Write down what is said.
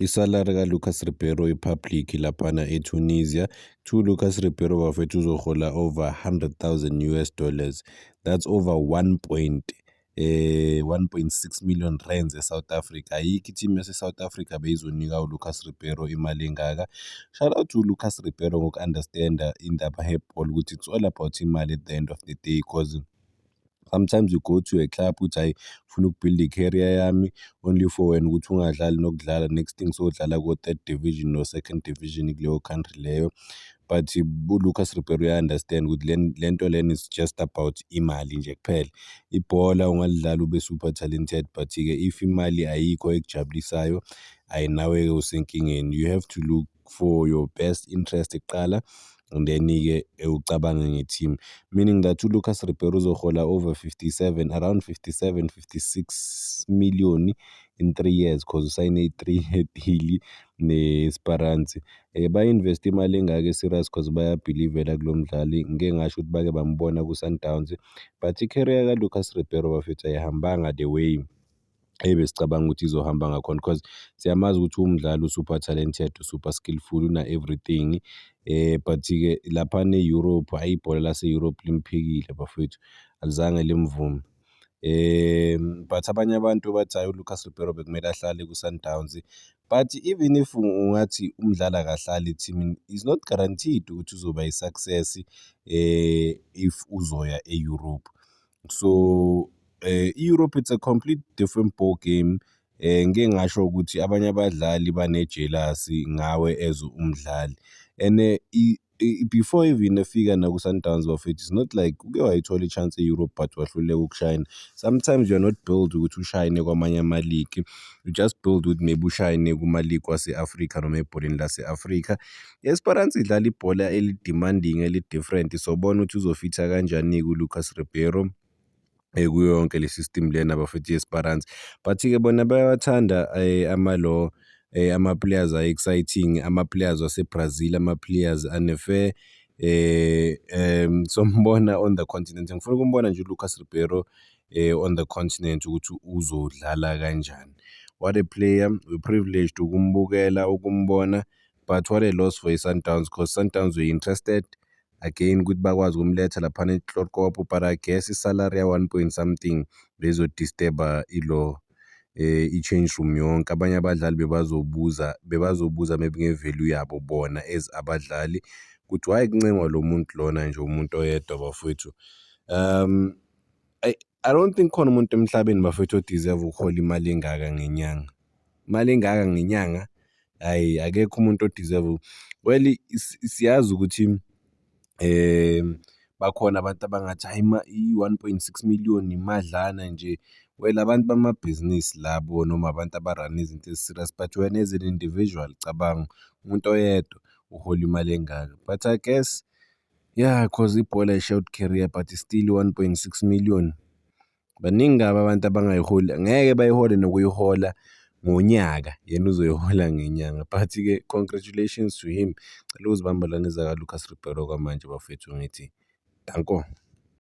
Isalary kaLucas Ribeiro ipublic laphana eTunisia. Lucas Ribeiro bafethu uzohola over 100,000 US dollars. That's over 1.6 million rands eSouth Africa. Ayikho team yase-South Africa beyizonika uLucas Ribeiro imali engaka. Shout out to Lucas Ribeiro ngoku-understanda indaba yebhola ukuthi it's all about imali at the end of the day, because sometimes you go to a club uthi hayi ufuna ukubuild i-career yami only for wena ukuthi ungadlali nokudlala, next thing sodlala ko-third division no second division kuleyo country leyo. But uLucas Ribeiro uya-understand ukuthi le nto lena is just about imali nje kuphela. Ibhola ungalidlala ube super talented, but-ke if imali ayikho ekujabulisayo, nawe-ke usenkingeni. You have to look for your best interest kuqala, and then-ke ucabange nge-team, meaning that uLucas Ribeiro uzohola over around 56 million in 3 years, because usayine i-3-year deal ne-Esperance. Ba-invest imali engaka serious because bayabhilivela kulo mdlali. Ngeke ngasho ukuthi bake bambona ku-Sundowns, but i-career kaLucas Ribeiro bafethu ayihambanga the way ebesicabanga ukuthi izohamba ngakhona, because siyamazi ukuthi umdlali super talented, super skillful, una-everything. But-ke laphana e-Europe, hayi ibhola lase-Europe limphikile bafethu, alizange limvume. But abanye abantu bathi hayi uLucas Ribeiro bekumele ahlale ku-Sundowns, but even if ungathi umdlali akahlali ethimini, is not guaranteed ukuthi uzoba yi-success if uzoya e-Europe. So i-Europe it's a complete different ball game. Ngeke ngasho ukuthi abanye abadlali bane-jealousy ngawe as umdlali, and before even efika naku-Sundowns bafethu, it's not like uke wayithola i-chance e-Europe but wahluleka ukushayina. Sometimes you're not built ukuthi ushayine kwamanye ama-league, you just build ukuthi maybe ushayine kuma-league wase-Afrika noma ebholeni lase-Afrika. I-Esperance idlala ibhola eli-demanding, eli-different, sobona ukuthi uzofitha kanjani kuLucas Ribeiro kuyo yonke le system lena bafethu i-Esperance. But-ke bona bayawathanda ama-players exciting, ama-players wase-Brazil, ama-players ane-fair. Sombona on the continent, ngifuna ukumbona nje uLucas Ribeiro on the continent ukuthi uzodlala kanjani. What a player, we're privileged ukumbukela, ukumbona, but what a loss for i-Sundowns, because Sundowns were interested again ukuthi bakwazi ukumletha laphana eNhlokop, but I guess isalary ya-1 point something bezodisturba i-change room yonke. Abanye abadlali bebazobuza maybe nge-value yabo bona as abadlali, ukuthi why kuncengwa lo muntu lona nje umuntu oyedwa bafethu. I don't think khona umuntu emhlabeni bafethu odeserve ukuhola imali engaka ngenyanga. Imali engaka ngenyanga, hayi akekho umuntu odeserve. Well, siyazi ukuthi bakhona abantu abangathi hayi i-1.6 million imadlana nje. Well, abantu bamabhizinisi labo noma abantu abarana izinto ezi-serious, but wena as an individual cabanga umuntu oyedwa uhola imali engaka. But I guess yeah, because ibhola i-short career, but still 1.6 million. Baningi abantu abangayiholi, ngeke bayihole nokuyihola ngonyaka, yena uzoyihola ngenyanga. But-ke congratulations to him. Cela uzibambelanisa kaLucas Ribeiro kwamanje bafethu, ngithi danko.